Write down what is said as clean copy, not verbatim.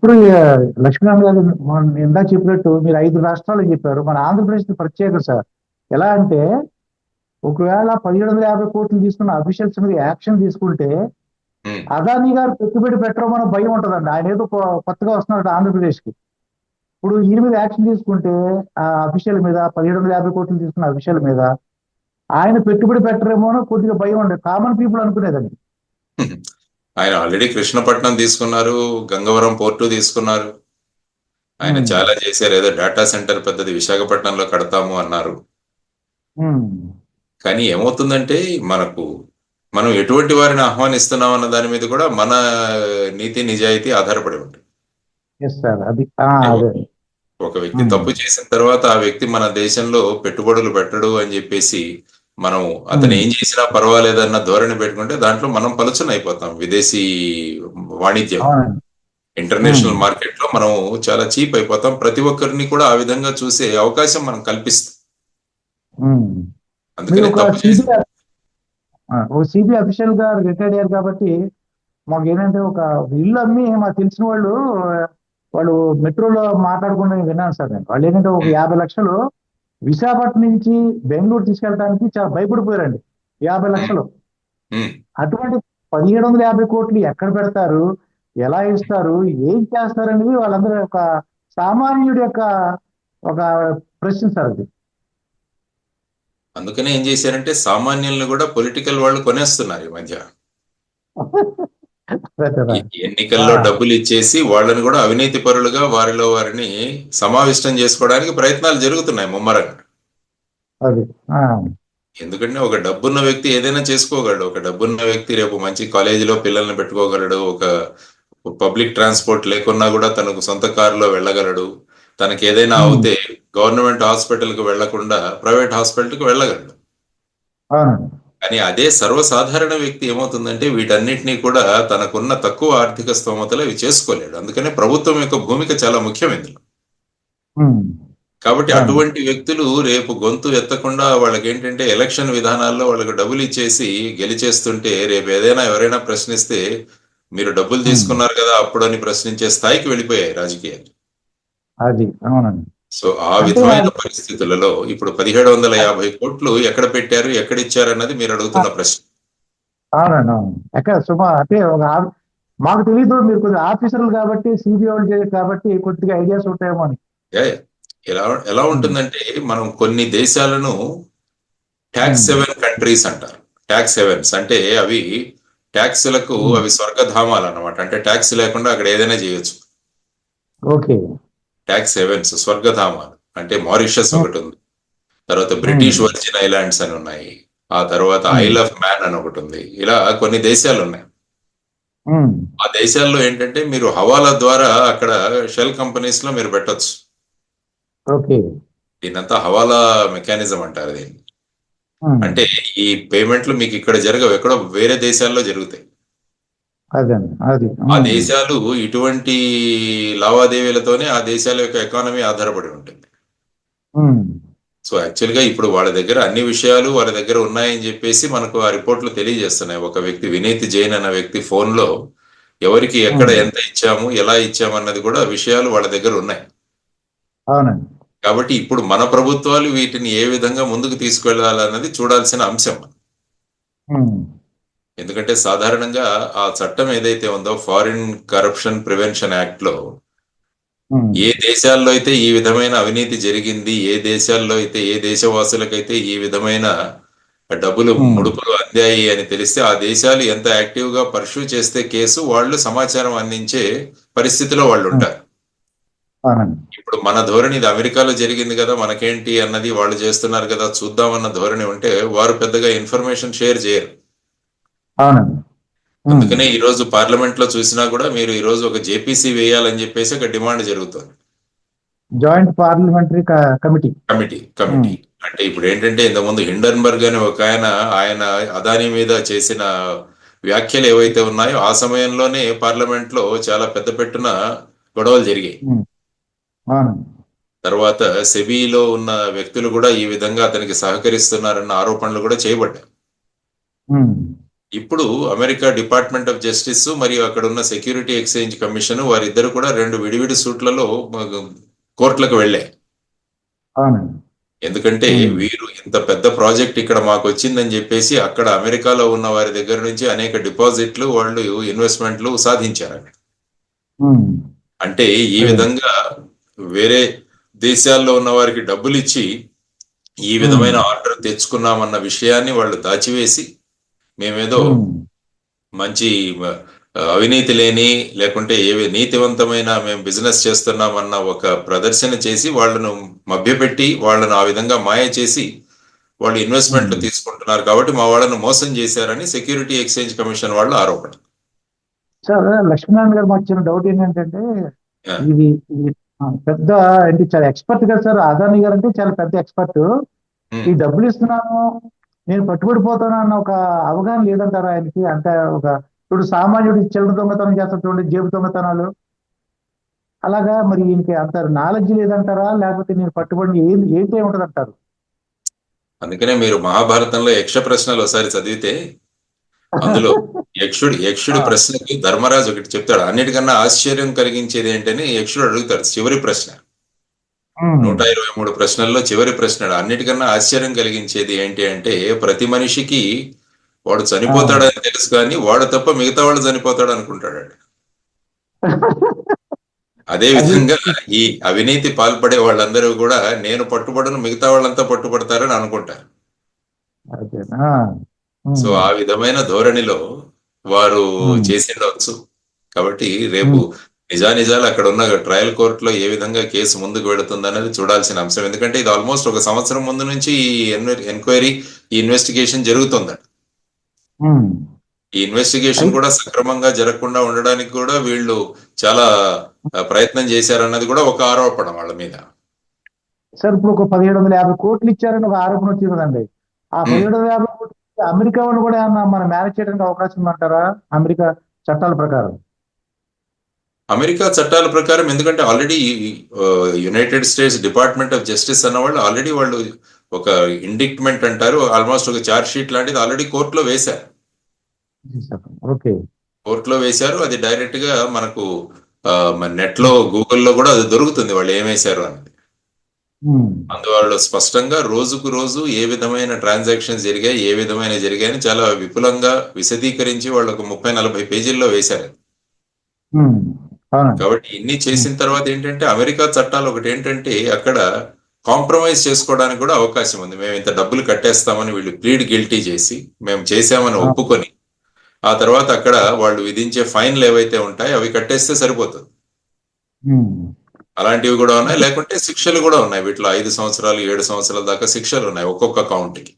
ఇప్పుడు లక్ష్మీనారాయణ గారు ఇందాక చెప్పినట్టు మీరు 5 రాష్ట్రాలు చెప్పారు. మన ఆంధ్రప్రదేశ్ ప్రత్యేకత సార్. ఎలా అంటే ఒకవేళ 1750 కోట్లు తీసుకున్న అఫీషియల్స్ మీద యాక్షన్ తీసుకుంటే ఉమ్, అదానీ గారు పెట్టుబడి పెట్టడం మన భయం ఉంటుందండి. ఆయన ఏదో కొత్తగా వస్తున్నాడు ఆంధ్రప్రదేశ్ కి. ఇప్పుడు ఈయన మీద యాక్షన్ తీసుకుంటే ఆ అఫీషియల్ మీద 1750 కోట్లు తీసుకున్న అఫీషియల్ మీద ఆయన పెట్టుబడి పెట్టరేమో అని కొద్దిగా భయం ఉండేది, కామన్ పీపుల్ అనుకునేదండి. ఉమ్. ఆయన ఆల్రెడీ కృష్ణపట్నం తీసుకున్నారు, గంగవరం పోర్టు తీసుకున్నారు. ఆయన ఉమ్, చాలా చేశారు. ఏదో డేటా సెంటర్ పెద్దది విశాఖపట్నంలో కడతాము అన్నారు. ఉమ్, కానీ ఏమవుతుందంటే మనకు మనం ఎటువంటి వారిని ఆహ్వానిస్తున్నాం అన్న దాని మీద కూడా మన నీతి నిజాయితీ ఆధారపడి ఉంటుంది. ఎస్ సార్, అది అంటే అదే. ఒక వ్యక్తి ఉమ్, తప్పు చేసిన తర్వాత ఆ వ్యక్తి మన దేశంలో పెట్టుబడులు పెట్టడు అని చెప్పేసి మనం అతను ఉమ్, ఏం చేసినా పర్వాలేదన్న ధోరణి పెట్టుకుంటే దాంట్లో మనం పలుచన అయిపోతాం. విదేశీ వాణిజ్యం, అవునండి. ఉమ్, ఇంటర్నేషనల్ మార్కెట్ లో మనం చాలా చీప్ అయిపోతాం. ప్రతి ఒక్కరిని కూడా ఆ విధంగా చూసే అవకాశం మనం కల్పిస్తాం. ఉమ్. మీరు అందుకనే ఒక తప్పు చేసి సిబిఐ అఫీషియల్ గా రిటైర్డ్ అయ్యారు కాబట్టి మాకు ఏంటంటే ఒక ఇల్లు అమ్మి మాకు తెలిసిన వాళ్ళు వాళ్ళు మెట్రోలో మాట్లాడుకుంటే విన్నాను సార్. నేను వాళ్ళు ఏంటంటే ఒక 50 లక్షలు విశాఖపట్నం నుంచి బెంగళూరు తీసుకెళ్ళడానికి చాలా భయపడిపోయారండి. 50 లక్షలు. అటువంటి 1750 కోట్లు ఎక్కడ పెడతారు, ఎలా ఇస్తారు, ఏం చేస్తారు అనేది వాళ్ళందరూ ఒక సామాన్యుడి యొక్క ఒక ప్రశ్న సార్ అది. అందుకనే ఏం చేశారంటే సామాన్యుల్ని కూడా పొలిటికల్ వాళ్ళు కొనేస్తున్నారు ఈ మధ్య. అదే కదా. ఆ, ఎన్నికల్లో డబ్బులు ఇచ్చేసి వాళ్ళని కూడా అవినీతి పరులుగా వారిలో వారిని సమావిష్టం చేసుకోవడానికి ప్రయత్నాలు జరుగుతున్నాయి ముమ్మరంగా. అది. ఆ, ఎందుకంటే ఒక డబ్బున్న వ్యక్తి ఏదైనా చేసుకోగలడు. ఒక డబ్బున్న వ్యక్తి రేపు మంచి కాలేజీలో పిల్లల్ని పెట్టుకోగలడు. ఒక పబ్లిక్ ట్రాన్స్పోర్ట్ లేకున్నా కూడా తనకు సొంత కారులో వెళ్ళగలడు. తనకి ఏదైనా ఉమ్, అవుతే గవర్నమెంట్ హాస్పిటల్కి వెళ్లకుండా ప్రైవేట్ హాస్పిటల్కి వెళ్ళగలడు. అవునండి. కానీ అదే సర్వసాధారణ వ్యక్తి ఏమవుతుందంటే వీటన్నిటినీ కూడా తనకున్న తక్కువ ఆర్థిక స్తోమతలో ఇవి చేసుకోలేడు. అందుకనే ప్రభుత్వం యొక్క భూమిక చాలా ముఖ్యం ఇందులో. ఉమ్, కాబట్టి అవునండి. అటువంటి వ్యక్తులు రేపు గొంతు ఎత్తకుండా వాళ్ళకి ఏంటంటే ఎలక్షన్ విధానాల్లో వాళ్ళకి డబ్బులు ఇచ్చేసి గెలిచేస్తుంటే రేపు ఏదైనా ఎవరైనా ప్రశ్నిస్తే మీరు డబ్బులు ఉమ్, తీసుకున్నారు కదా అప్పుడు అని ప్రశ్నించే స్థాయికి వెళ్ళిపోయాయి రాజకీయాలు. అది. అవునండి. సో ఆ అంటే విధమైన అది. పరిస్థితులలో ఇప్పుడు 1750 కోట్లు ఎక్కడ పెట్టారు, ఎక్కడ ఇచ్చారు అన్నది మీరు ఆ, అడుగుతున్న ప్రశ్న. అవునండి. అవును. ఎక్కడ అంటే మాకు తెలియదు, మీరు కొద్దిగా ఆఫీసర్లు కాబట్టి సిబిఐ వాళ్ళు చేయరు కాబట్టి కొద్దిగా ఐడియాస్ ఉంటాయేమో అని. Yeah, yeah. ఎలా ఎలా ఉమ్, ఉంటుందంటే మనం కొన్ని దేశాలను ట్యాక్స్ ఉమ్, సెవెన్ కంట్రీస్ అంటారు. ట్యాక్స్ సెవెన్స్ అంటే అవి ట్యాక్స్లకు ఉమ్, అవి స్వర్గధామాలు అన్నమాట. అంటే ట్యాక్స్ లేకుండా అక్కడ ఏదైనా చేయొచ్చు. ఓకే. ట్యాక్స్ సెవెన్స్ స్వర్గధామాలు అంటే మారిషస్ ఉమ్, ఒకటి ఉంది. తర్వాత ఉమ్, బ్రిటిష్ వర్జిన్ ఐలాండ్స్ అని ఉన్నాయి. ఆ తర్వాత ఉమ్, ఐల్ ఆఫ్ మ్యాన్ అని ఒకటి ఉంది. ఇలా కొన్ని దేశాలు ఉన్నాయి. ఉమ్, ఆ దేశాల్లో ఏంటంటే మీరు హవాలా ద్వారా అక్కడ షెల్ కంపెనీస్ లో మీరు పెట్టొచ్చు. ఓకే. దీన్నంతా హవాలా మెకానిజం అంటారు దీన్ని. ఉమ్, అంటే ఈ పేమెంట్లు మీకు ఇక్కడ జరగవు, ఎక్కడో వేరే దేశాల్లో జరుగుతాయి. అదండి. అది. ఆ ఉమ్, దేశాలు ఇటువంటి లావాదేవీలతోనే ఆ దేశాల యొక్క ఎకానమీ ఆధారపడి ఉంటుంది. ఉమ్, సో యాక్చువల్గా ఇప్పుడు వాళ్ళ దగ్గర అన్ని విషయాలు వాళ్ళ దగ్గర ఉన్నాయని చెప్పేసి మనకు ఆ రిపోర్ట్లు తెలియజేస్తున్నాయి. ఒక వ్యక్తి వినీత్ జైన్ అన్న వ్యక్తి ఫోన్లో ఎవరికి ఎక్కడ ఉమ్, ఎంత ఇచ్చాము, ఎలా ఇచ్చాము అన్నది కూడా విషయాలు వాళ్ళ దగ్గర ఉన్నాయి. అవునండి. కాబట్టి ఇప్పుడు మన ప్రభుత్వాలు వీటిని ఏ విధంగా ముందుకు తీసుకెళ్లాలన్నది చూడాల్సిన అంశం. ఉమ్, ఎందుకంటే సాధారణంగా ఆ చట్టం ఏదైతే ఉందో ఫారిన్ కరప్షన్ ప్రివెన్షన్ యాక్ట్ లో ఉమ్, ఏ దేశాల్లో అయితే ఈ విధమైన అవినీతి జరిగింది, ఏ దేశాల్లో అయితే ఏ దేశవాసులకైతే ఈ విధమైన డబ్బులు ఉమ్, ముడుపులు అందాయి అని తెలిస్తే ఆ దేశాలు ఎంత యాక్టివ్ గా పర్సూ చేస్తే కేసు వాళ్ళు సమాచారం అందించే పరిస్థితిలో వాళ్ళు ఉమ్, ఉంటారు. అవునండి. ఇప్పుడు మన ధోరణి ఇది అమెరికాలో జరిగింది కదా మనకేంటి అన్నది, వాళ్ళు చేస్తున్నారు కదా చూద్దామన్న ధోరణి ఉంటే వారు పెద్దగా ఇన్ఫర్మేషన్ షేర్ చేయరు. అవునండి. ఉమ్, అందుకనే ఈ రోజు పార్లమెంట్ లో చూసినా కూడా మీరు ఈ రోజు ఒక జేపీసీ వేయాలని చెప్పేసి ఒక డిమాండ్ జరుగుతుంది. Joint parliamentary committee. కమిటీ ఉమ్, అంటే ఇప్పుడు ఏంటంటే ఇంతకుముందు హిండన్బర్గ్ అని ఒక ఆయన ఆయన అదానీ మీద చేసిన వ్యాఖ్యలు ఏవైతే ఉన్నాయో ఆ సమయంలోనే పార్లమెంట్ లో చాలా పెద్ద పెట్టున గొడవలు జరిగాయి. ఉమ్, అవునండి. తర్వాత సెబీలో ఉన్న వ్యక్తులు కూడా ఈ విధంగా అతనికి సహకరిస్తున్నారన్న ఆరోపణలు కూడా చేయబడ్డాయి. ఉమ్, ఇప్పుడు అమెరికా డిపార్ట్మెంట్ ఆఫ్ జస్టిస్ మరియు అక్కడ ఉన్న సెక్యూరిటీ ఎక్స్చేంజ్ కమిషన్ వారిద్దరు కూడా రెండు విడివిడి సూట్లలో కోర్టులకు వెళ్ళాయి. అవునండి. ఎందుకంటే ఉమ్, వీరు ఇంత పెద్ద ప్రాజెక్ట్ ఇక్కడ మాకు వచ్చిందని చెప్పేసి అక్కడ అమెరికాలో ఉన్న వారి దగ్గర నుంచి అనేక డిపాజిట్లు వాళ్ళు ఇన్వెస్ట్మెంట్లు సాధించారు అక్కడ. ఉమ్, అంటే ఈ అదే. విధంగా వేరే దేశాల్లో ఉన్న వారికి డబ్బులు ఇచ్చి ఈ ఉమ్, విధమైన ఆర్డర్ తెచ్చుకున్నామన్న విషయాన్ని వాళ్ళు దాచివేసి మేమేదో ఉమ్, మంచి అవినీతి లేని లేకుంటే ఏవి నీతివంతమైన మేము బిజినెస్ చేస్తున్నామన్న ఒక ప్రదర్శన చేసి వాళ్ళను మభ్యపెట్టి వాళ్ళను ఆ విధంగా మాయ చేసి వాళ్ళు ఇన్వెస్ట్మెంట్లు ఉమ్. తీసుకుంటున్నారు కాబట్టి మా వాళ్ళను మోసం చేశారని సెక్యూరిటీ ఎక్స్చేంజ్ కమిషన్ వాళ్ళ ఆరోపణ. సార్ లక్ష్మీనారాయణ గారు మాకు చిన్న డౌట్ ఏంటంటే ఆ, ఇది ఇది పెద్ద అంటే చాలా ఎక్స్పర్ట్ కదా సార్. అదాని గారు అంటే చాలా పెద్ద ఎక్స్పర్ట్. ఉమ్. ఈ డబ్బులు ఇస్తున్నాను, నేను పట్టుబడిపోతాను అన్న ఒక అవగాహన లేదంటారా ఆయనకి? అంటే ఒక ఇప్పుడు సామాన్యుడు చిల్లర దొంగతనం చేస్తాడు చూడండి, జేబు దొంగతనాలు. అలాగా మరి ఈయనకి అంత నాలెడ్జ్ లేదంటారా, లేకపోతే నేను పట్టుబడి ఏంటి ఉంటది అంటారు? అందుకనే మీరు మహాభారతంలో యక్ష ప్రశ్నలు ఒకసారి చదివితే అందులో యక్షుడి ఆ, ప్రశ్నకి ధర్మరాజు ఒకటి చెప్తాడు. అన్నిటికన్నా ఆశ్చర్యం కలిగించేది ఏంటని యక్షుడు అడుగుతాడు చివరి ప్రశ్న. ఉమ్, 123 ప్రశ్నల్లో చివరి ప్రశ్న అన్నిటికన్నా ఆశ్చర్యం కలిగించేది ఏంటి అంటే ప్రతి మనిషికి వాడు ఆ. చనిపోతాడని తెలుసు కానీ వాడు తప్ప మిగతా వాళ్ళు చనిపోతాడు అనుకుంటాడు. అదే అది విధంగా ఈ అవినీతి పాల్పడే వాళ్ళందరూ కూడా నేను పట్టుబడను మిగతా వాళ్ళంతా పట్టుబడతారని అనుకుంటారు. అదేనా. సో ఉమ్, ఆ విధమైన ధోరణిలో వారు ఉమ్, చేసిండవచ్చు. కాబట్టి రేపు ఉమ్, నిజానిజాలు అక్కడ ఉన్న ట్రయల్ కోర్టులో ఏ విధంగా కేసు ముందుకు వెళుతుంది అనేది చూడాల్సిన అంశం. ఎందుకంటే ఇది ఆల్మోస్ట్ ఒక సంవత్సరం ముందు నుంచి ఈ ఎంక్వైరీ, ఈ ఇన్వెస్టిగేషన్ జరుగుతుంది. ఉమ్. ఈ ఇన్వెస్టిగేషన్ అయితే కూడా సక్రమంగా జరగకుండా ఉండడానికి కూడా వీళ్ళు చాలా ప్రయత్నం చేశారన్నది కూడా ఒక ఆరోపణ వాళ్ళ మీద. సార్ ఇప్పుడు ఒక 1750 కోట్లు ఇచ్చారని ఒక ఆరోపణ వచ్చింది కదండి. ఆ ఉమ్. 1750 కోట్లు అమెరికా వాళ్ళు కూడా ఏమన్నా మనం మేనేజ్ చేయడానికి అవకాశం ఉందంటారా, అమెరికా చట్టాల ప్రకారం? అమెరికా చట్టాల ప్రకారం ఎందుకంటే already United states department of justice అన్న వాళ్ళు ఆల్రెడీ వాళ్ళు ఒక ఇండిక్ట్మెంట్ అంటారు, ఆల్మోస్ట్ ఒక ఛార్జ్ షీట్ లాంటిది ఆల్రెడీ కోర్టులో వేశారు. ఓకే. కోర్టులో వేశారు. అది డైరెక్ట్ గా మనకు నెట్ లో గూగుల్లో కూడా అది దొరుకుతుంది వాళ్ళు ఏమేశారు అని. ఉమ్, అందువల్ల స్పష్టంగా రోజుకు రోజు ఏ విధమైన ట్రాన్సాక్షన్స్ జరిగాయి, ఏ విధమైన జరిగాయని చాలా విపులంగా విశదీకరించి వాళ్ళు ఒక 30-40 పేజీల్లో వేశారు. ఉమ్, అవునండి. కాబట్టి ఇన్ని ఉమ్, చేసిన తర్వాత ఏంటంటే అమెరికా చట్టాలు ఒకటి ఏంటంటే అక్కడ కాంప్రమైజ్ చేసుకోవడానికి కూడా అవకాశం ఉంది. మేము ఇంత డబ్బులు కట్టేస్తామని వీళ్ళు ప్లీడ్ గిల్టీ చేసి మేము చేశామని ఆ, ఒప్పుకొని ఆ తర్వాత అక్కడ వాళ్ళు విధించే ఫైన్లు ఏవైతే ఉంటాయో అవి కట్టేస్తే సరిపోతుంది. ఉమ్. అలాంటివి కూడా ఉన్నాయి. లేకుంటే శిక్షలు కూడా ఉన్నాయి. వీటిలో 5 సంవత్సరాలు 7 సంవత్సరాల దాకా శిక్షలు ఉన్నాయి ఒక్కొక్క కౌంట్కి.